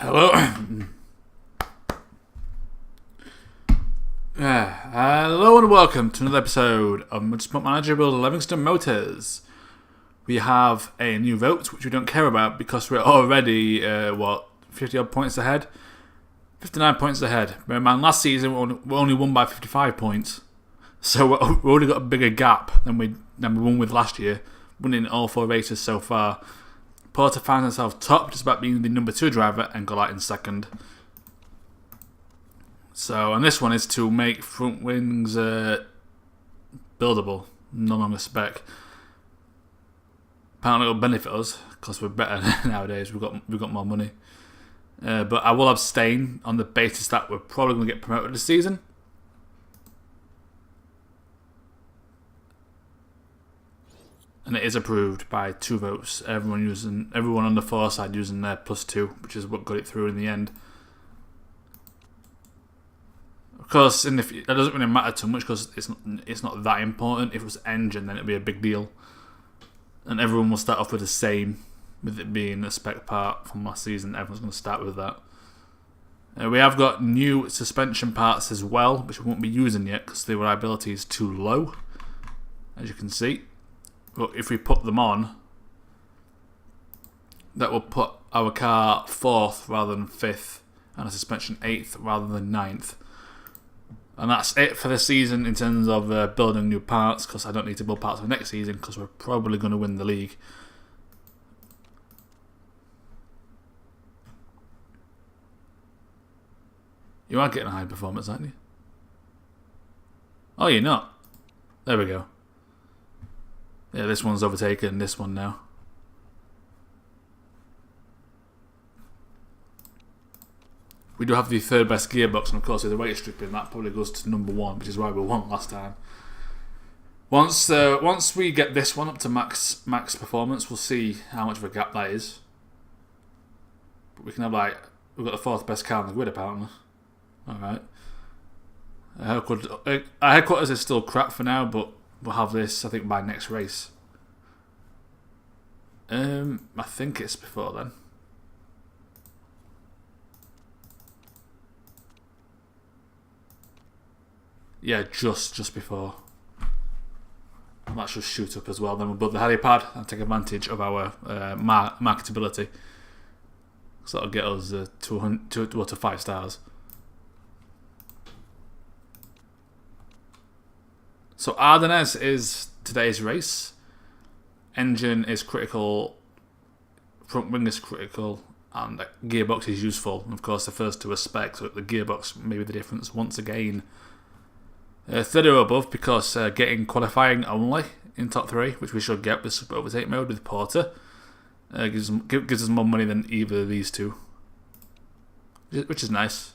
Hello. Hello and welcome to another episode of Motorsport Manager with Livingston Motors. We have a new vote, which we don't care about because we're already, 50 odd points ahead? 59 points ahead. Bear in mind, last season we only won by 55 points. So we've already got a bigger gap than we won with last year, winning all 4 races so far. Porter finds himself top, just about being the number 2 driver, and Engelhart in second. So, and this one is to make front wings buildable, no longer spec. Apparently it'll benefit us, because we're better nowadays, we've got more money. But I will abstain on the basis that we're probably going to get promoted this season. And it is approved by 2 votes. Everyone on the 4 side using their +2, which is what got it through in the end. Of course, that doesn't really matter too much because it's not that important. If it was engine, then it'd be a big deal, and everyone will start off with the same, with it being a spec part from last season. Everyone's going to start with that. We have got new suspension parts as well, which we won't be using yet because the reliability is too low, as you can see. But if we put them on, that will put our car 4th rather than 5th, and a suspension 8th rather than 9th. And that's it for the season in terms of building new parts, because I don't need to build parts for next season because we're probably going to win the league. You are getting a high performance, aren't you? Oh, you're not. There we go. Yeah, this one's overtaken this one now. We do have the 3rd best gearbox, and of course with the weight stripping, that probably goes to number 1, which is why we won last time. Once we get this one up to max performance, we'll see how much of a gap that is. But we can have we've got the 4th best car in the grid apparently. Alright. Our headquarters is still crap for now, but we'll have this, I think, by next race. I think it's before then. Yeah, just before. And that should shoot up as well. Then we'll build the helipad and take advantage of our marketability. So that'll get us to 5 stars. So Ardennes is today's race. Engine is critical, front wing is critical, and the gearbox is useful. And of course the first 2 are spec, so the gearbox may be the difference once again. 30 or above because getting qualifying only in top 3, which we should get with Super Overtake mode with Porter. Gives us more money than either of these 2, which is nice.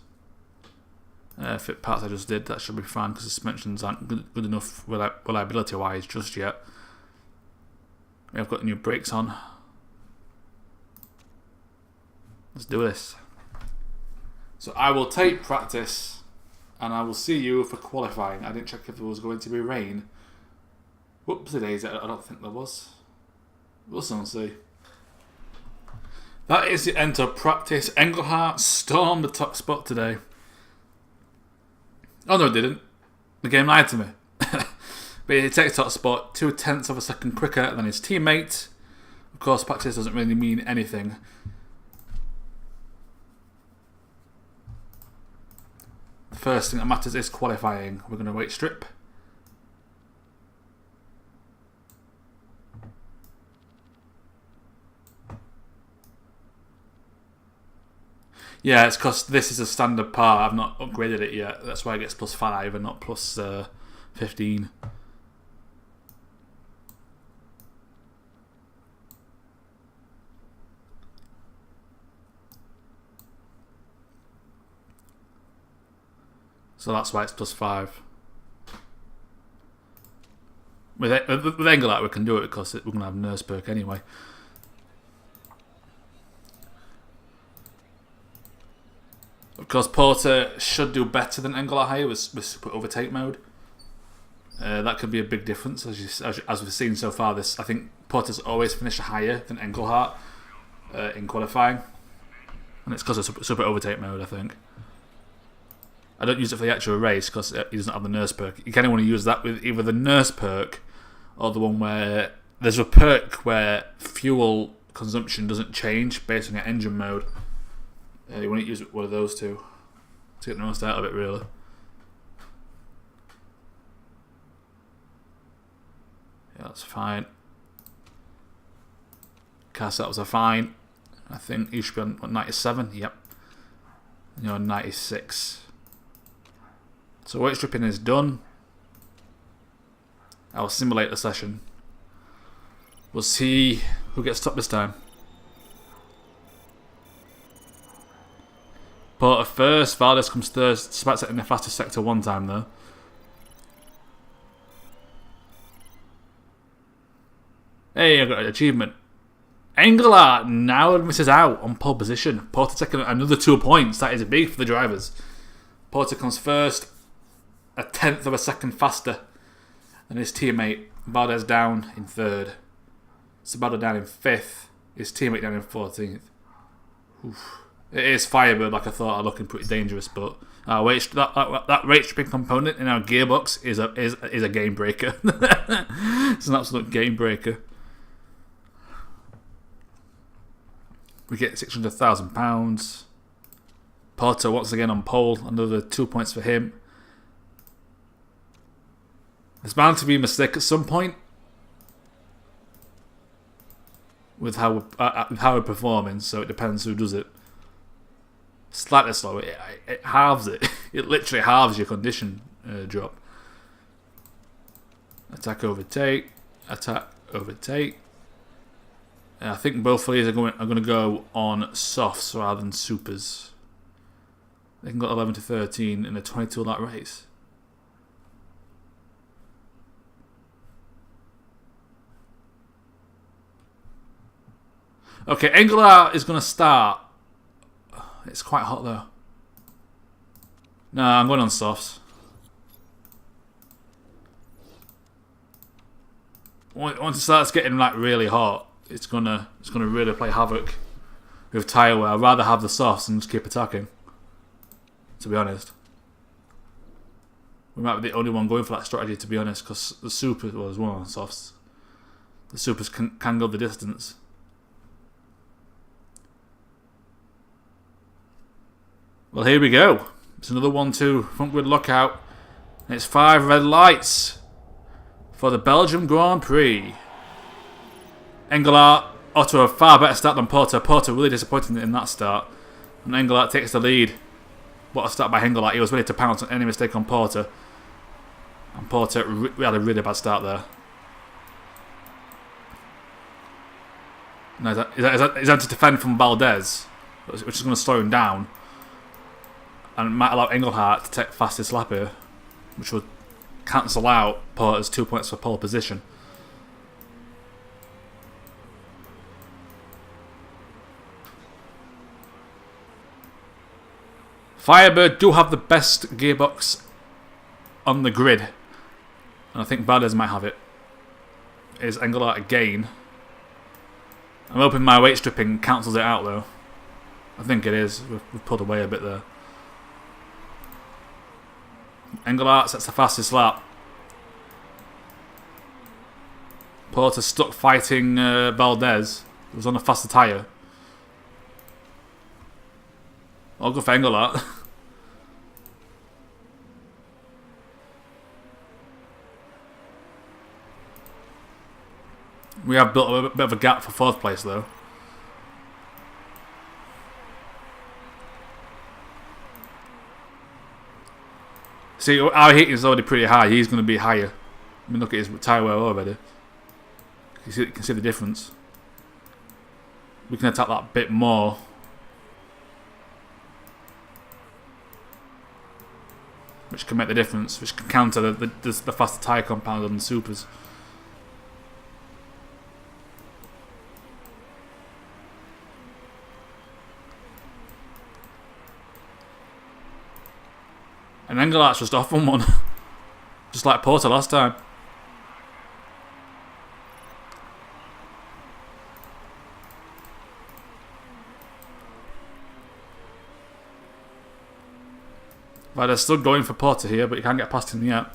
Fit parts I just did, that should be fine because the suspensions aren't good enough reliability wise just yet. We have got new brakes on. Let's do this. So I will take practice and I will see you for qualifying. I didn't check if there was going to be rain. Whoopsie daisy, I don't think there was. We'll soon see. That is the end of practice. Engelhart stormed the top spot today. Oh no, it didn't. The game lied to me. But he takes top spot 0.2 of a second quicker than his teammate. Of course, practice doesn't really mean anything. The first thing that matters is qualifying. We're going to weight strip. Yeah, it's because this is a standard part. I've not upgraded it yet. That's why it gets +5 and not +15. So that's why it's +5. With Engelhart we can do it because we're going to have nurse perk anyway. Of course, Porter should do better than Engelhart here with Super Overtake mode. That could be a big difference, as we've seen so far. I think Porter's always finished higher than Engelhart in qualifying. And it's because of super overtake mode, I think. I don't use it for the actual race because he doesn't have the nurse perk. You kind of want to use that with either the nurse perk or the one where there's a perk where fuel consumption doesn't change based on your engine mode. You want to use one of those two to get the most out of it, really. Yeah, that's fine. Car setups are fine. I think you should be on what, 97. Yep. And you're on 96. So weight stripping is done. I'll simulate the session. We'll see who gets top this time. Porter first, Valdez comes third, despite setting the fastest sector one time though. Hey, I got an achievement. Engelhart now misses out on pole position. Porter taking another 2 points. That is big for the drivers. Porter comes first, a tenth of a second faster than his teammate. Valdez down in third. Sabato down in fifth. His teammate down in 14th. Oof. It is Firebird, like I thought, are looking pretty dangerous, but that rate stripping component in our gearbox is a game breaker. It's an absolute game breaker. We get £600,000. Porter once again on pole, another 2 points for him. There's bound to be a mistake at some point with how we're performing, so it depends who does it. Slightly slow, it halves it. It literally halves your condition drop. Attack, overtake, attack, overtake. And I think both of these are going to go on softs rather than supers. They can go 11 to 13 in a 22 lap race. Okay, Engelhart is going to start. It's quite hot though. No, I'm going on softs. Once it starts getting like really hot, it's gonna really play havoc with tyre wear. I'd rather have the softs and just keep attacking, to be honest. We might be the only one going for that strategy, to be honest, because the supers, well, there's one on softs. The supers can go the distance. Well, here we go. It's another 1-2 front grid lockout. And it's 5 red lights for the Belgium Grand Prix. Engelhart ought to have a far better start than Porter. Porter really disappointed in that start. And Engelhart takes the lead. What a start by Engelhart. He was ready to pounce on any mistake on Porter. And Porter had a really bad start there. Now he's had to defend from Valdez, which is going to slow him down. And might allow Engelhart to take fastest lap here, which would cancel out Porter's 2 points for pole position. Firebird do have the best gearbox on the grid, and I think Valdez might have it. Is Engelhart again? I'm hoping my weight stripping cancels it out though. I think it is. We've pulled away a bit there. Engelhart sets the fastest lap. Porter stuck fighting Valdez. It was on a faster tyre. I'll go for Engelhart. We have built a bit of a gap for fourth place though. See, our heating is already pretty high. He's going to be higher. I mean, look at his tyre wear already. You can see the difference. We can attack that bit more. Which can make the difference. Which can counter the faster tyre compound on the supers. And Engelhart's just off on one. Just like Porter last time. But they're still going for Porter here, but you can't get past him yet.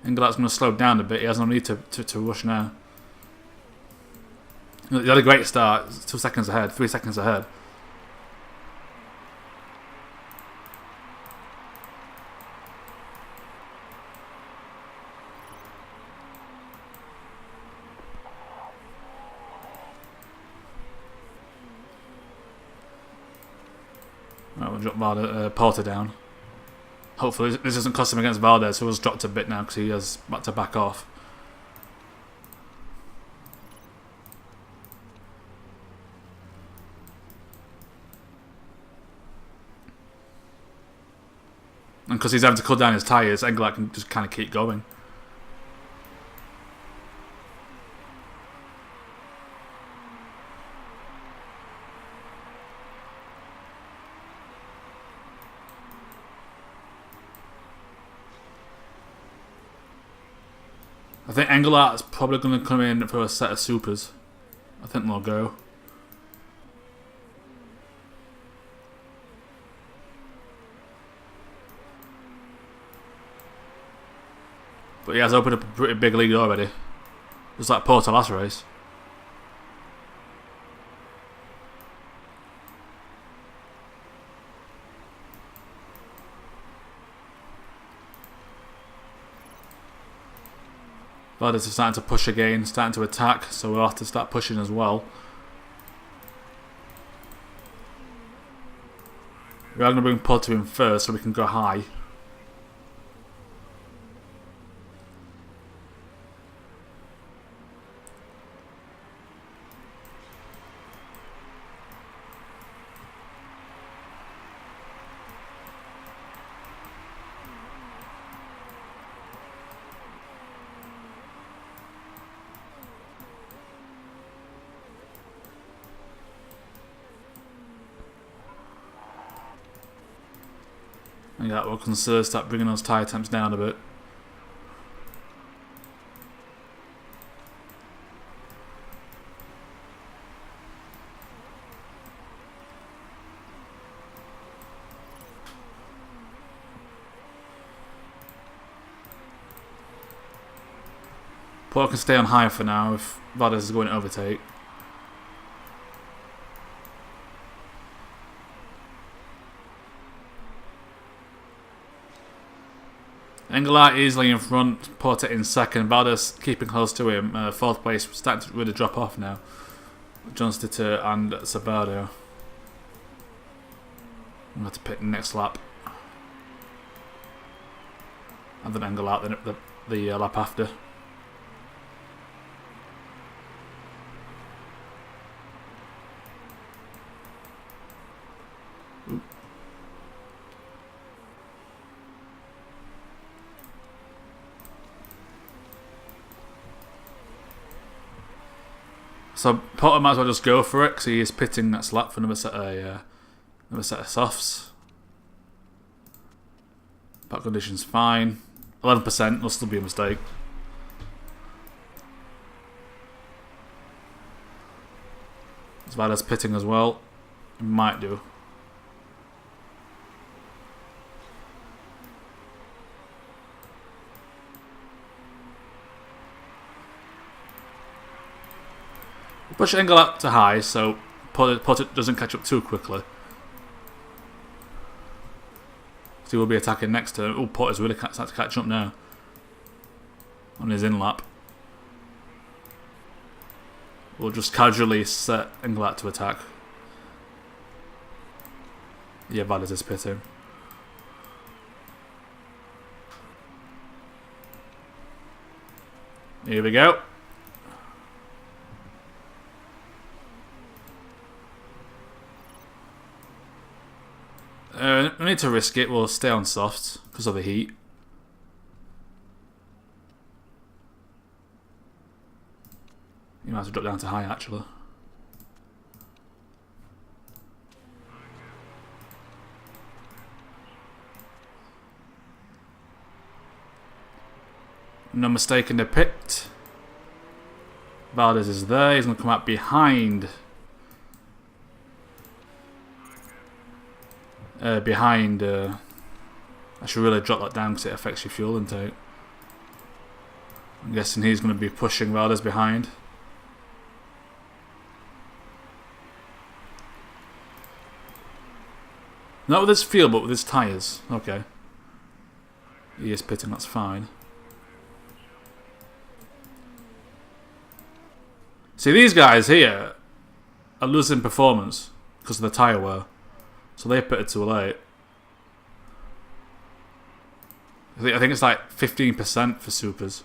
Engelhart's going to slow down a bit. He has no need to rush now. He had a great start. 2 seconds ahead, 3 seconds ahead. Right, we'll drop Porter down. Hopefully this doesn't cost him against Valdez, who has dropped a bit now because he has had to back off. And because he's having to cut down his tyres, Engelhart can just kind of keep going. I think Engelhart's probably going to come in for a set of supers. I think they'll go. But he has opened up a pretty big lead already. Just like Porter last race. Valdez is starting to push again, starting to attack, so we'll have to start pushing as well. We are going to bring Porter in first so we can go high. And yeah, we'll consider start bringing those tyre temps down a bit. Porter can stay on high for now if Valdez is going to overtake. Engelhart easily in front, Porter in second, Valdez keeping close to him. Fourth place, starting to really drop off now. Johnston and Sabado. I'm going to pit next lap. And then Engelhart the lap after. So Porter might as well just go for it because he is pitting next lap for another set of softs. Back conditions fine. 11% will still be a mistake. As bad as pitting as well. It might do. Push Engelhart to high so Porter doesn't catch up too quickly. So he will be attacking next turn. Oh, Porter's really starting to catch up now on his in lap. We'll just casually set Engelhart to attack. Yeah, Valdez is pitting. Here we go. We need to risk it. We'll stay on softs because of the heat. You might have to drop down to high actually. No mistake in the pit. Valdez is there. He's going to come out behind. I should really drop that down because it affects your fuel intake. I'm guessing he's going to be pushing Valdez behind. Not with his fuel, but with his tyres. Okay. He is pitting, that's fine. See, these guys here are losing performance because of the tyre wear. So they pitted too late. I think it's like 15% for supers.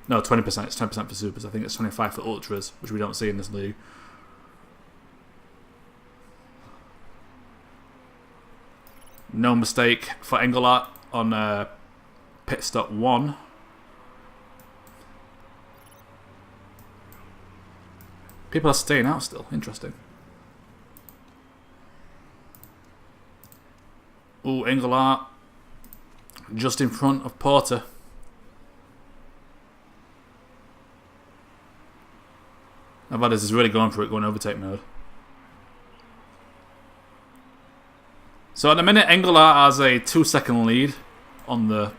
No, 20%. It's 10% for supers. I think it's 25% for ultras, which we don't see in this league. No mistake for Engelhart on pit stop 1. People are staying out still. Interesting. Ooh, Engelhart just in front of Porter. Valdez is really going for it, going overtake mode. So at the minute, Engelhart has a 2-second lead on the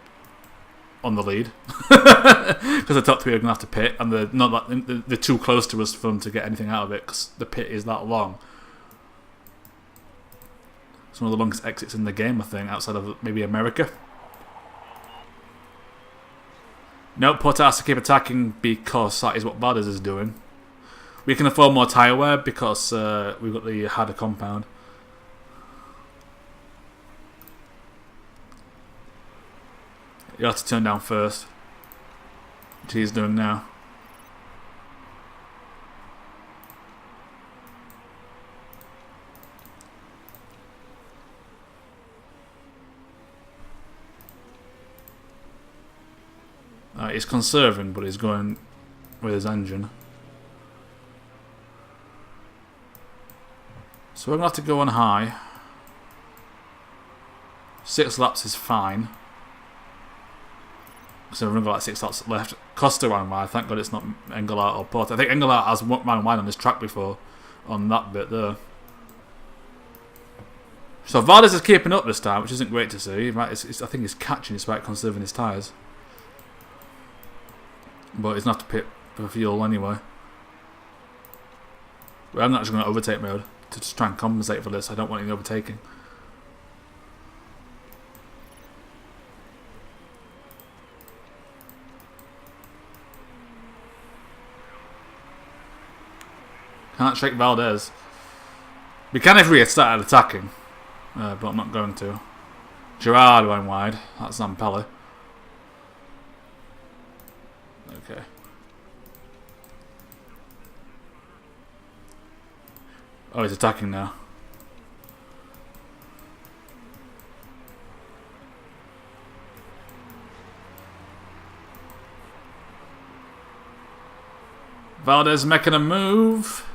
lead because the top 3 are going to have to pit, and they're too close to us for them to get anything out of it because the pit is that long. It's one of the longest exits in the game, I think, outside of maybe America. No, Porter has to keep attacking because that is what Valdez is doing. We can afford more tyre wear because we've got the harder compound. You have to turn down first, which he's doing now. He's conserving, but he's going with his engine. So we're going to have to go on high. 6 laps is fine. So we've only got like 6 laps left. Costa ran wide. Thank God it's not Engelhart or Porter. I think Engelhart has ran wide on this track before, on that bit there. So Valdez is keeping up this time, which isn't great to see. I think he's catching despite conserving his tyres. But he's not to pit for fuel anyway. But I'm not actually going to overtake mode to just try and compensate for this. I don't want any overtaking. Can't shake Valdez. We can if we had started attacking, but I'm not going to. Gerard went wide. That's Zampelli. Okay. Oh, he's attacking now. Valdez making a move.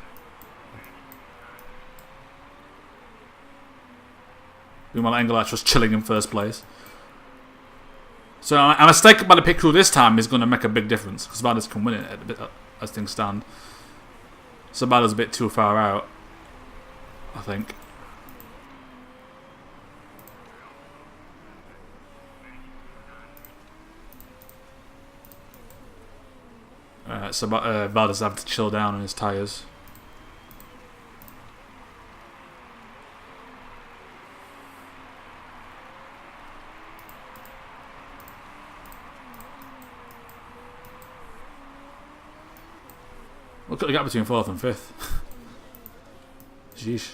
Meanwhile, Engelhart was chilling in first place. So a mistake by the pit crew this time is going to make a big difference because Valdez can win it as things stand. So Valdez a bit too far out, I think. So Valdez have to chill down on his tyres. Look at the gap between 4th and 5th. Jeez.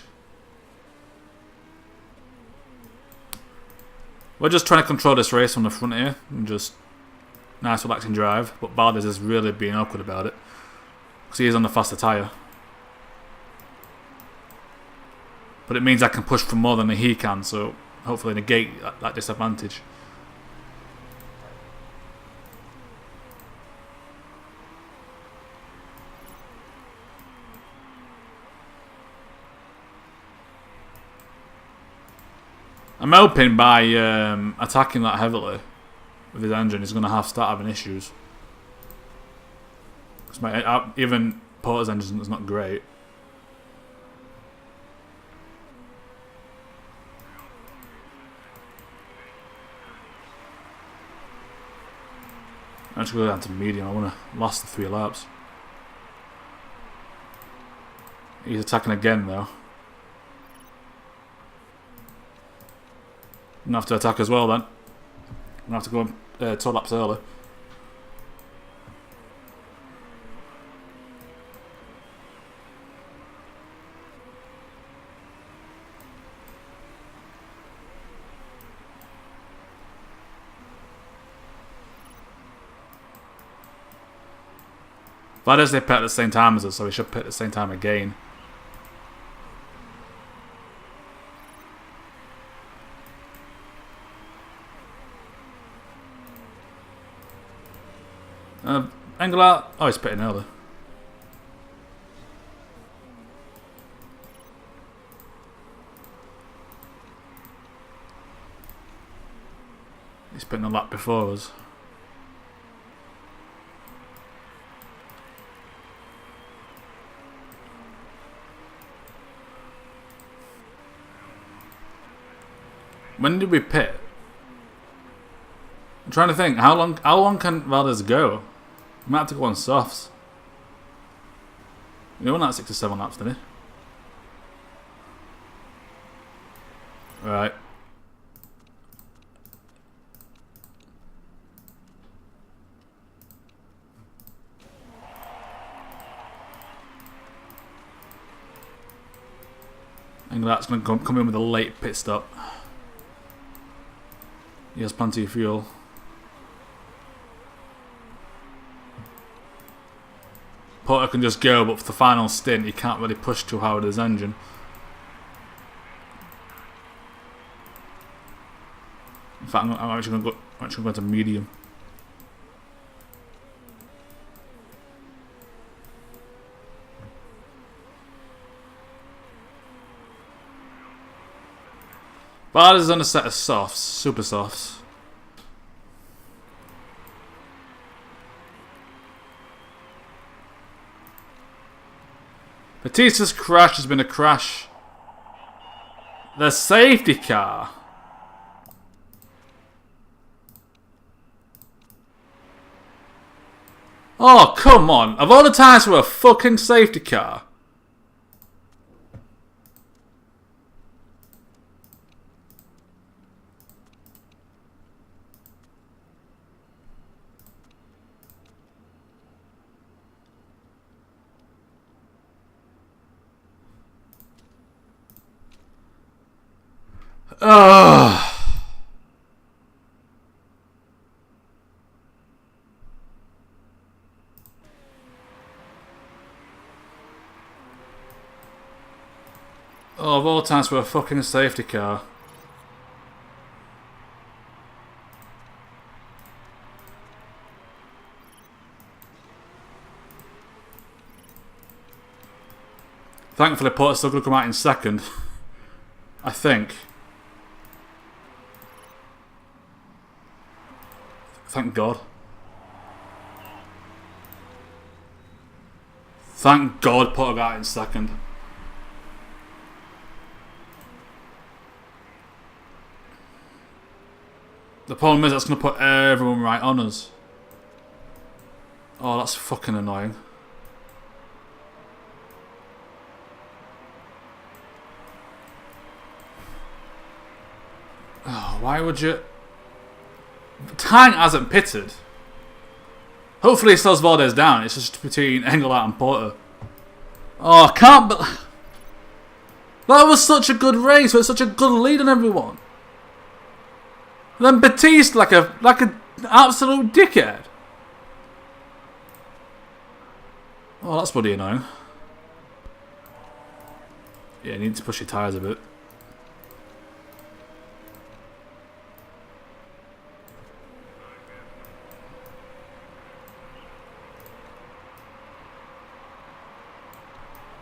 We're just trying to control this race from the front here and just nice relaxing drive, but Valdez is really being awkward about it because he is on the faster tyre. But it means I can push for more than he can, so hopefully negate that disadvantage. I'm hoping by attacking that heavily with his engine, he's going to start having issues. Even Porter's engine is not great. I'm just going to go down to medium. I want to last the 3 laps. He's attacking again though. I'm going to have to attack as well then. I'm going to have to go 2 laps early. That is, they pit at the same time as us, so we should pit at the same time again. Engelhart. Oh, he's pitting early. He's pitting a lap before us. When did we pit? I'm trying to think. How long can Valdez go? We might have to go on softs. He won that 6 or 7 laps, didn't he? Right. I think that's going to come in with a late pit stop. He has plenty of fuel. Porter can just go, but for the final stint, he can't really push too hard with his engine. In fact, I'm actually going to go to medium. Valdez is on a set of softs, super softs. Batista's crash has been a crash. The safety car. Oh, come on. Of all the times for a fucking safety car. Ugh. Oh, of all times for a fucking safety car. Thankfully, Porter's still going to come out in second. I think. Thank God. Thank God Porter got out in second. The problem is that's going to put everyone right on us. Oh, that's fucking annoying. Oh, why would you... Tank hasn't pitted. Hopefully he slows Valdez down. It's just between Engelhart and Porter. Oh, I can't... That was such a good race. With such a good lead on everyone. And then Batiste like an absolute dickhead. Oh, that's bloody annoying. Yeah, you need to push your tyres a bit.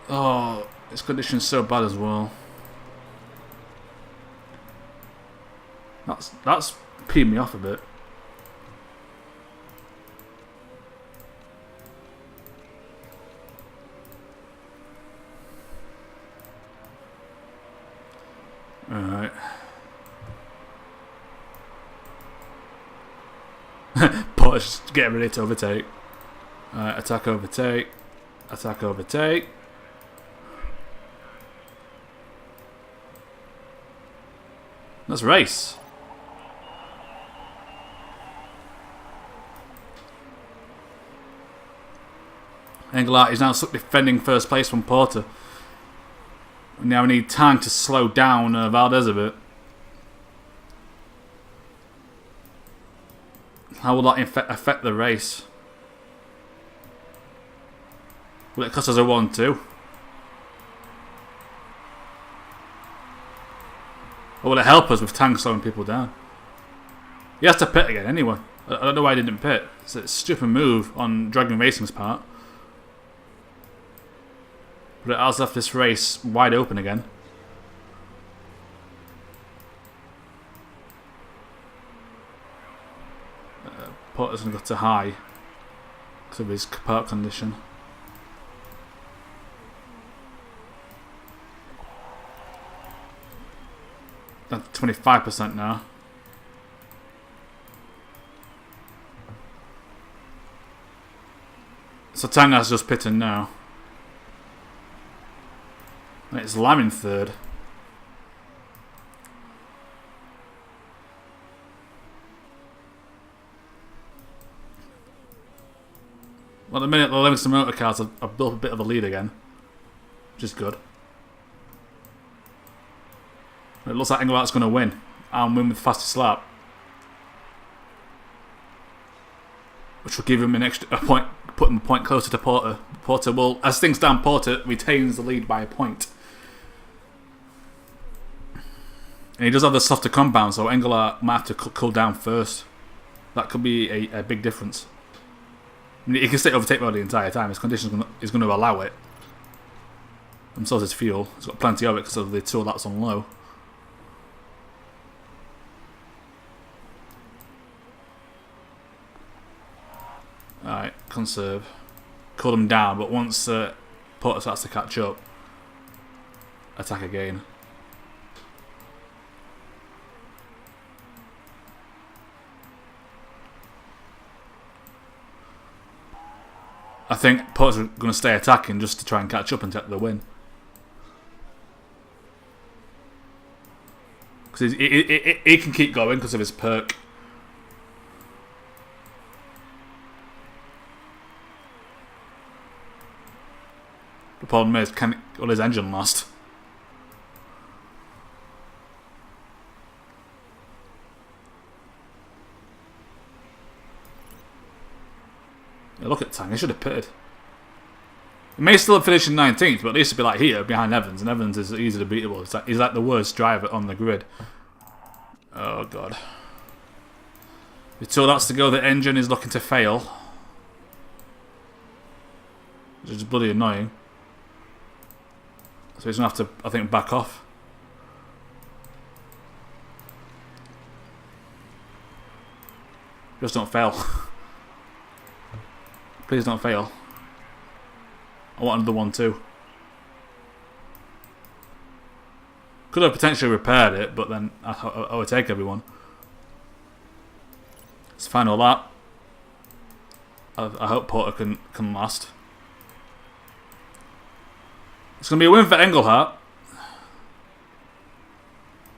Oh, this condition's so bad as well. That's peeing me off a bit. Alright. Porter's just getting ready to overtake. Attack, overtake. Attack, overtake. Let's race. Engelhart is now stuck defending first place from Porter. And now we need time to slow down Valdez a bit. How will that affect the race? Will it cost us a 1-2? Or will it help us with Tang slowing people down? He has to pit again anyway. I don't know why he didn't pit. It's a stupid move on Dragon Racing's part. But it has left this race wide open again. Porter's going to go to high because of his park condition. Down to 25% now. So Tanga's just pitting now. And it's Lam in third. Well, at the minute, the Livingston Motor Cars have built a bit of a lead again, which is good. It looks like Engelhart's going to win and win with the fastest lap, which will give him an extra point, put him a point closer to Porter. Porter will, as things stand, Porter retains the lead by a point. And he does have the softer compound, so Engelhart might have to cool down first. That could be a big difference. I mean, he can stay overtake mode the entire time. His condition is going to allow it. And so is his fuel. He's got plenty of it because of the 2 laps on low. Alright, conserve. Cool him down, but once Porter starts to catch up, attack again. I think Porter's going to stay attacking just to try and catch up and take the win. Because he can keep going because of his perk. The problem is, will his engine last? Yeah, look at Tang, he should have pitted. He may still have finished in 19th, but at least he'd be like here behind Evans, and Evans is easily beatable. He's like the worst driver on the grid. Oh god. With 2 laps to go, the engine is looking to fail, which is bloody annoying. So he's going to have to, I think, back off. Just don't fail. Please don't fail. I want another one too. Could have potentially repaired it, but then I would take everyone. It's final lap. I hope Porter can last. It's going to be a win for Engelhart.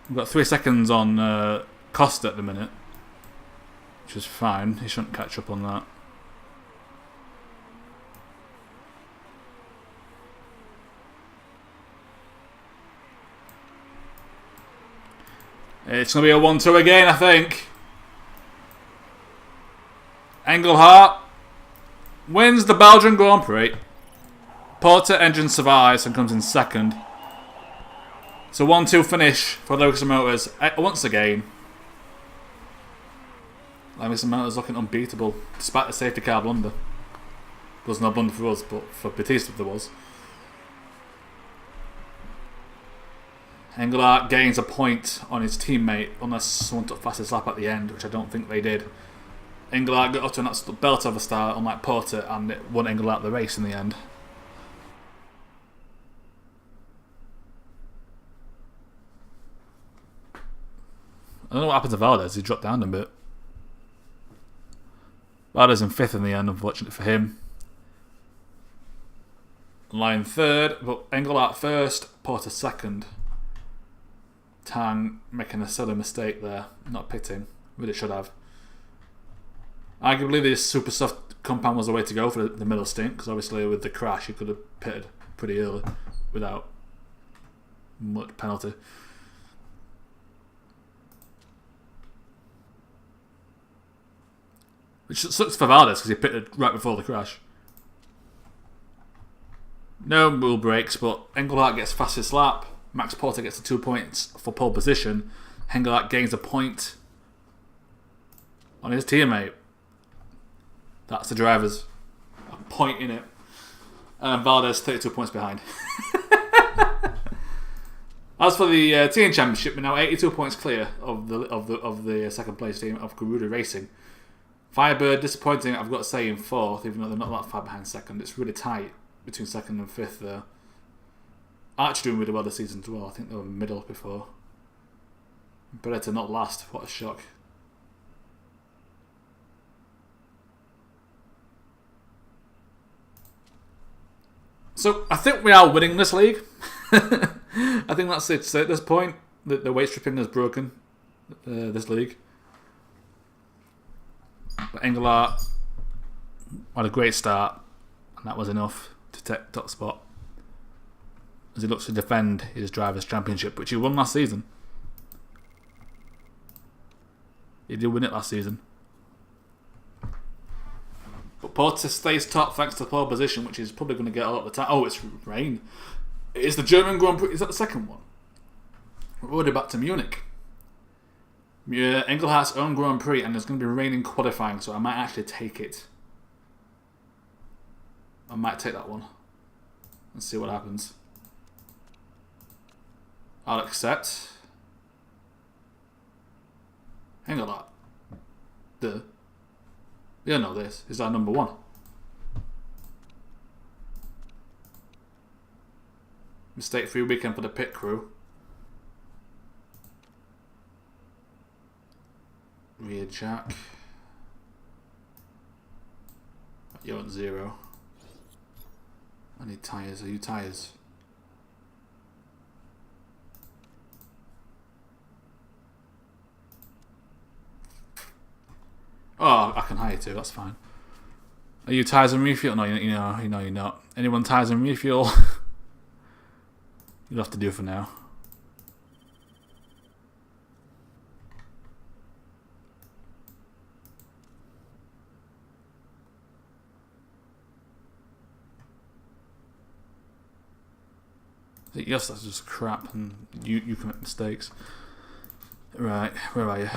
We've got 3 seconds on Costa at the minute, which is fine. He shouldn't catch up on that. It's going to be a 1-2 again, I think. Engelhart wins the Belgian Grand Prix. Porter engine survives and comes in second. It's a 1-2 finish for Livingston Motors once again. Livingston Motors looking unbeatable despite the safety car blunder. There was no blunder for us, but for Batista there was. Engelhart gains a point on his teammate unless someone took fastest lap at the end, which I don't think they did. Engelhart got up to a belt of a start, unlike Porter, and it won Engelhart the race in the end. I don't know what happened to Valdez, he dropped down a bit. Valdes in 5th in the end, unfortunately for him. Line 3rd, but Engelhart 1st, Porter 2nd. Tang making a silly mistake there, not pitting. Really should have. Arguably, this super soft compound was the way to go for the middle stint, because obviously with the crash, you could have pitted pretty early without much penalty. Which sucks for Valdes because he pitted right before the crash. No rule breaks, but Engelhart gets fastest lap. Max Porter gets the 2 points for pole position. Engelhart gains a point on his teammate. That's the drivers. A point in it. And Valdes 32 points behind. As for the team championship, we're now 82 points clear of the second place team of Garuda Racing. Firebird, disappointing, I've got to say, in 4th, even though they're not that far behind 2nd. It's really tight between 2nd and 5th there. Arch doing really well this season as well. I think they were middle before. Better to not last. What a shock. So, I think we are winning this league. I think that's it. So at this point, the weight stripping has broken this league. But Engelhart had a great start, and that was enough to take top spot as he looks to defend his Drivers' Championship, which he won last season. He did win it last season. But Porter stays top thanks to pole position, which is probably going to get a lot of the time. Oh, it's rain. It's the German Grand Prix. Is that the second one? We're already back to Munich. Engelhart's own Grand Prix, and there's going to be rain in qualifying, so I might actually take it. I might take that one and see what happens. I'll accept. Engelhart. Yeah, no, this is our number 1. Mistake-free weekend for the pit crew. Rear jack. You're on 0. I need tyres. Are you tyres? Oh, I can hire too. That's fine. Are you tyres and refuel? No, you know you're not. Anyone tyres and refuel? You'll have to do for now. Yes, that's just crap, and you can make mistakes. Right, where are you?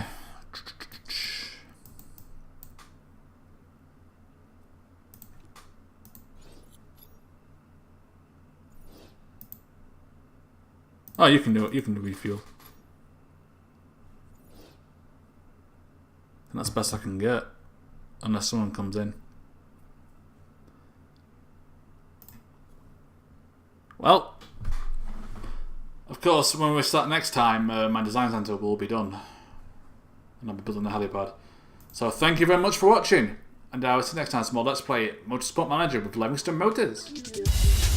Oh, you can do it. You can do refuel. And that's the best I can get, unless someone comes in. Well. Of course, when we start next time, my design centre will be done. And I'll be building the helipad. So thank you very much for watching. And I will see you next time, small Let's Play Motorsport Manager with Livingston Motors.